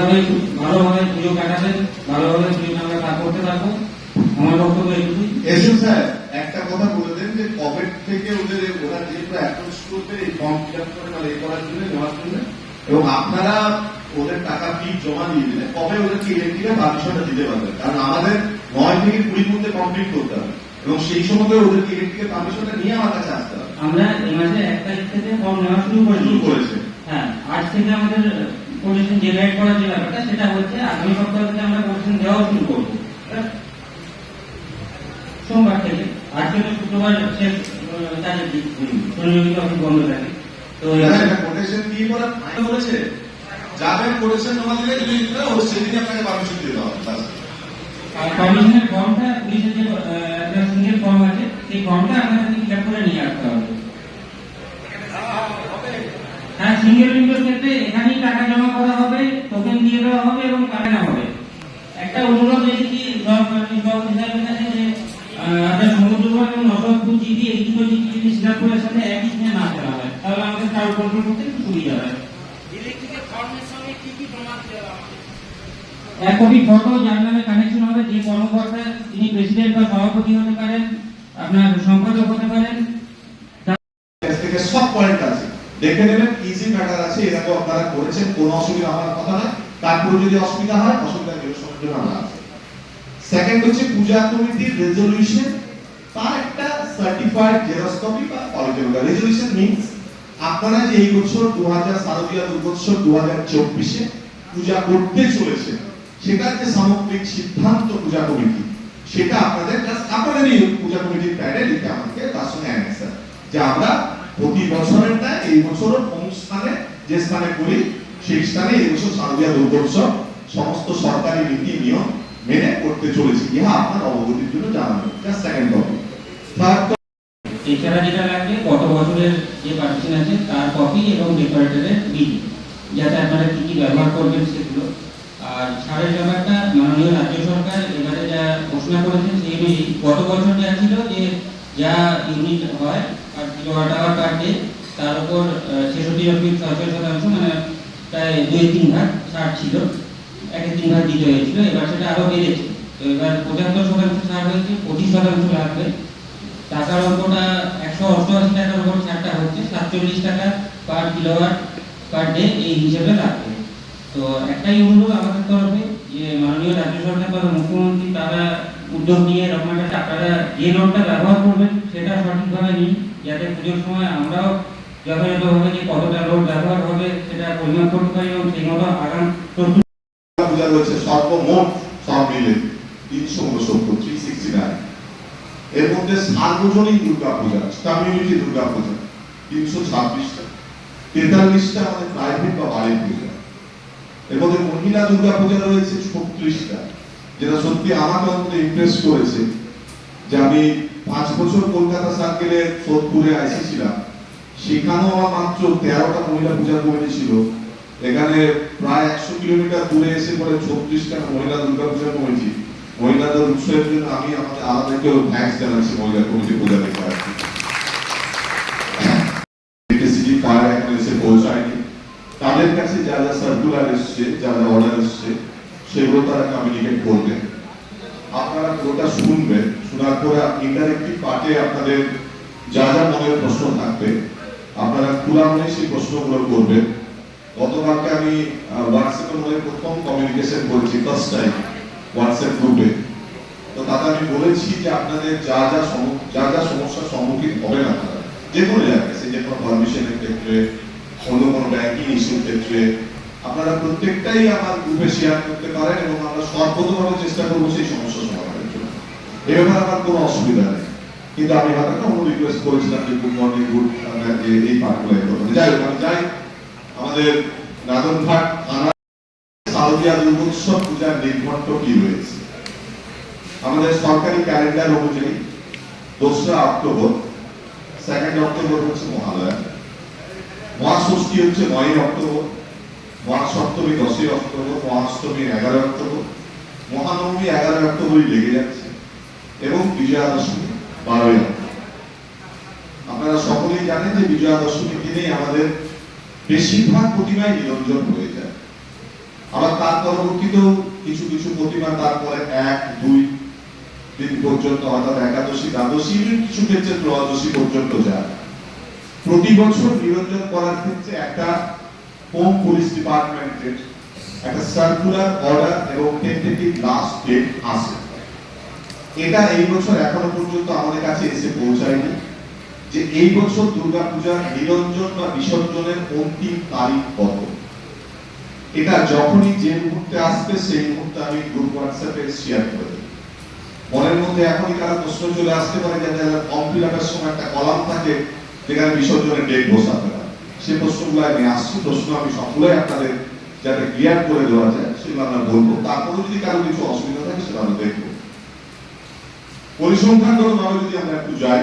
সবাই ভালোভাবে পুজো কাটাবেন, ভালোভাবে পুজো আমরা তা করতে থাকবো। আমার বক্তব্য এইটুকুই। এসব স্যার একটা কথা বলে দেন যে কবে থেকে ওরা যেহেতু অ্যাপ্রোচ করবে এই ফর্ম ফিল আপ করে বা করার জন্য নেওয়ার জন্য, এবং আপনারা ওদের টাকা ফি জমা দিয়ে দিলে কবে ওদেরকে ইলেকট্রিকের পারমিশনটা দিতে পারবেন? কারণ আমাদের 9 থেকে 20 মধ্যে কমপ্লিট করতে হবে এবং সেই সময় ওদেরকে ইলেকট্রিকের পারমিশনটা নিয়ে আমার কাছে আসতে হবে। আমরা এই মাসে 1 তারিখ থেকে ফর্ম নেওয়া শুরু করেছে। হ্যাঁ, আজ থেকে আমাদের কোটেশন জেনারেট করার যে ব্যাপারটা সেটা হচ্ছে আগামী সপ্তাহ থেকে আমরা কোটেশন দেওয়া শুরু করবো। সোমবার থেকে, আজ থেকে শুক্রবার শেষ তারিখ শনিবার অফিস বন্ধ থাকে। তো কোটেশন দিয়ে করা ফাইন বলেছে যাবেন কোটেশন জমা দিলে সেদিন আপনাকে পারমিশন দিতে হবে। পারমিশনের ফর্মটা পুলিশের যে একটা সিঙ্গেল ফর্ম আছে সেই ফর্মটা আপনাদের ফিল আপ করে নিয়ে আসতে হবে। হ্যাঁ, সিঙ্গেল উইন্ডোর ক্ষেত্রে এখানেই টাকা জমা করা হবে, টোকেন দিয়ে দেওয়া হবে এবং কাটানো হবে। একটা অনুরোধ রেখেছি সব হিসাবের কাছে যে আপনার সমুদ্রবন এবং নটরপুর জিডি এই দুটো জিডি যদি সিঙ্গাপুরের সাথে একই দিনে না করা হয় তাহলে আমাদের ক্রাউড কন্ট্রোল করতে একটু সুবিধা হয়। ইলেকট্রিকের ফর্মের সঙ্গে কি কি প্রমাণ দেওয়া হবে? এক কপি ফটো যার নামে কানেকশন হবে, যে কর্মকর্তা তিনি প্রেসিডেন্ট বা সভাপতি হতে পারেন, আপনার সম্পাদক হতে পারেন, থেকে সব পয়েন্ট আছে দেখে নেবেন। ইজি ম্যাটার আছে, এরকম আপনারা করেছেন, কোনো অসুবিধা হওয়ার কথা নয়। তারপরে যদি অসুবিধা হয় অসুবিধা নিরসনের জন্য আমরা আছি। সেকেন্ড হচ্ছে পূজা কমিটির রেজলিউশন, তার একটা সার্টিফাইড জেরক্স কপি বা অরিজিনাল। রেজলিউশন মিন্স আপনারা যে এই বছর 2000 শারদীয় দুর্গোৎসব 2024 পূজা করতে চলেছে সেটার যে সামগ্রিক সিদ্ধান্ত পূজা কমিটি, সেটা আপনাদেরই পূজা কমিটির প্যাডে লিখে আমাকে তার সঙ্গে অ্যান্সার যে আমরা প্রতি বছরের না এই বছরও অনুষ্ঠানে যে স্থানে করি সেই স্থানে এই বছর শারদীয় দুর্গোৎসব সমস্ত সরকারি নীতি নিয়ম মেনে করতে চলেছি। ইহা আপনার অবগতির জন্য জানানো। Just second copy. থার্ড এছাড়া যেটা লাগবে গত বছরের যে পার্টিশন আছে তার কপি এবং ডেকোরেটরের বিল, যাতে আপনারা কি কি ব্যবহার করবেন সেগুলো। আর ছাড়ের ব্যাপারটা মাননীয় রাজ্য সরকার এবারে যা ঘোষণা করেছেন সেই অনুযায়ী গত বছর যা ছিল যে যা ইউনিট হয় আর কিলোওয়াট আওয়ার পার ডে তার উপর 66.66% মানে প্রায় 2-3 ভাগ ছাড় ছিল, 1-3 ভাগ দিতে হয়েছিল। এবার সেটা আরো বেড়েছে। তো এবার 75% ছাড় হয়েছে, 25% লাগবে। টাকার অঙ্কটা 188 টাকার উপর ছাড়টা হচ্ছে 47 টাকা পার কিলোওয়াট পার ডে এই হিসেবে লাগবে। তো একটাই অনুরোধ আমাদের তরফে যে মাননীয় রাজ্য সরকার বা মুখ্যমন্ত্রী তারা উদ্যোগ নিয়ে এরকম একটা আপনারা যে লোডটা ব্যবহার করবেন সেটা সঠিকভাবে নিন, যাতে পুজোর সময় আমরাও যথাযথভাবে যে কতটা লোড ব্যবহার হবে সেটা পরিমাপ করতে পারি এবং সেই মতো আগাম পূজা রয়েছে সর্বমোট সব মিলে 369। এর মধ্যে সার্বজনীন দুর্গা পূজা, কমিউনিটি দুর্গা পূজা 326টা, 43টা আমাদের প্রাইভেট বা বাড়ির পূজা। এর মধ্যে মহিলা দুর্গা পূজা রয়েছে 36টা, যেটা সত্যি আমাকে অন্তত ইমপ্রেস করেছে যে আমি 5 বছর কলকাতা সার্কেলে সোদপুরে আইসি ছিলাম, সেখানেও আমার মাত্র 13টা মহিলা পূজা কমিটি ছিল। এখানে প্রায় 100 কিলোমিটার দূরে এসে পরে 36টা মহিলা দুর্গা পূজা কমিটি। মহিলাদের উৎসবের জন্য আমি আমাদের আলাদা কেউ থ্যাঙ্কস জানাচ্ছি মহিলা কমিটি পূজা দেখে আসছি। সিটি ফায়ার এখন এসে পৌঁছায়নি, তাদের কাছে যা যা সার্কুলার এসছে, যা যা অর্ডার এসছে সেগুলো তারা কমিউনিকেট করবে। আপনারা পুরোটা শুনবেন, শোনার পরে ইন্টারেক্টিভ পার্টে আপনাদের যা যা মনের প্রশ্ন থাকবে আপনারা খোলা মনে সেই প্রশ্নগুলো করবেন। গতকালকে আমি হোয়াটসঅ্যাপের মধ্যে প্রথম কমিউনিকেশন করেছি, ফার্স্ট টাইম হোয়াটসঅ্যাপ গ্রুপে। তো তাতে আমি বলেছি যে আপনাদের যা যা সমস্যার সম্মুখীন হবেন আপনারা যে কোনো জায়গায়, সে যে কোনো পারমিশনের ক্ষেত্রে, অন্য কোনো ব্যাংকিং ইস্যুর ক্ষেত্রে, আপনারা প্রত্যেকটাই আমার গ্রুপে শেয়ার করতে পারেন এবং আমরা সর্বতভাবে চেষ্টা করবো সেই সমস্যা সমাধানের জন্য। এ ব্যাপারে আমার কোনো অসুবিধা নেই। কিন্তু আমি হয়তো একটা অন্য রিকোয়েস্ট করেছিলাম যে গুড মর্নিং গুড এই পার্টগুলো করবেন। যাই হোক, আমি যাই আমাদের নাদনঘাট থানা শারদীয়া দুর্গোৎসব পূজার নির্ঘণ্ট কি রয়েছে। আমাদের সরকারি ক্যালেন্ডার অনুযায়ী 2রা অক্টোবর, 2nd অক্টোবর হচ্ছে মহালয়া, মহাষষ্ঠী হচ্ছে 9 October, Mahasaptami 10 October, Mahashtami 11 October, মহানবমী 11 অক্টোবরই লেগে যাচ্ছে এবং বিজয়া দশমী 12 অক্টোবর। আপনারা সকলেই জানেন যে বিজয়া দশমীর দিনেই আমাদের বেশিরভাগ প্রতিমাই নিরঞ্জন হয়ে যায়। আবার তার পরবর্তীতেও কিছু কিছু প্রতিমা তারপরে 1-2 দিন পর্যন্ত অর্থাৎ একাদশী দ্বাদশী কিছু ক্ষেত্রে ত্রয়োদশী পর্যন্ত যায়। প্রতি বছর নিরঞ্জন করার ক্ষেত্রে একটা হোম পুলিশ ডিপার্টমেন্টের একটা সার্কুলার অর্ডার এবং টেন্টেটিভ লাস্ট ডেট আসে। এটা এই বছর এখনো পর্যন্ত আমাদের কাছে এসে পৌঁছায়নি যে এই বছর দুর্গাপূজার নিরঞ্জন বা বিসর্জনের অন্তিম তারিখ কত। এটা যখনই যে মুহূর্তে আসবে সেই মুহূর্তে আমি গ্রুপ হোয়াটসঅ্যাপে শেয়ার করে দেব। মনের মধ্যে এখনই কারো প্রশ্ন চলে আসতে পারে যে ফর্ম ফিল আপের সময় একটা কলাম থাকে যেখানে বিসর্জনের ডেট বসাতে হয়, সেই প্রশ্নগুলো আমি আসছি, প্রশ্ন আমি সবগুলোই আপনাদের যাতে ক্লিয়ার করে দেওয়া যায় সেগুলো আমরা বলবো। তারপরে যদি কারো কিছু অসুবিধা থাকে সেটা আমরা দেখবো। পরিসংখ্যানগতভাবে যদি আমরা একটু যাই,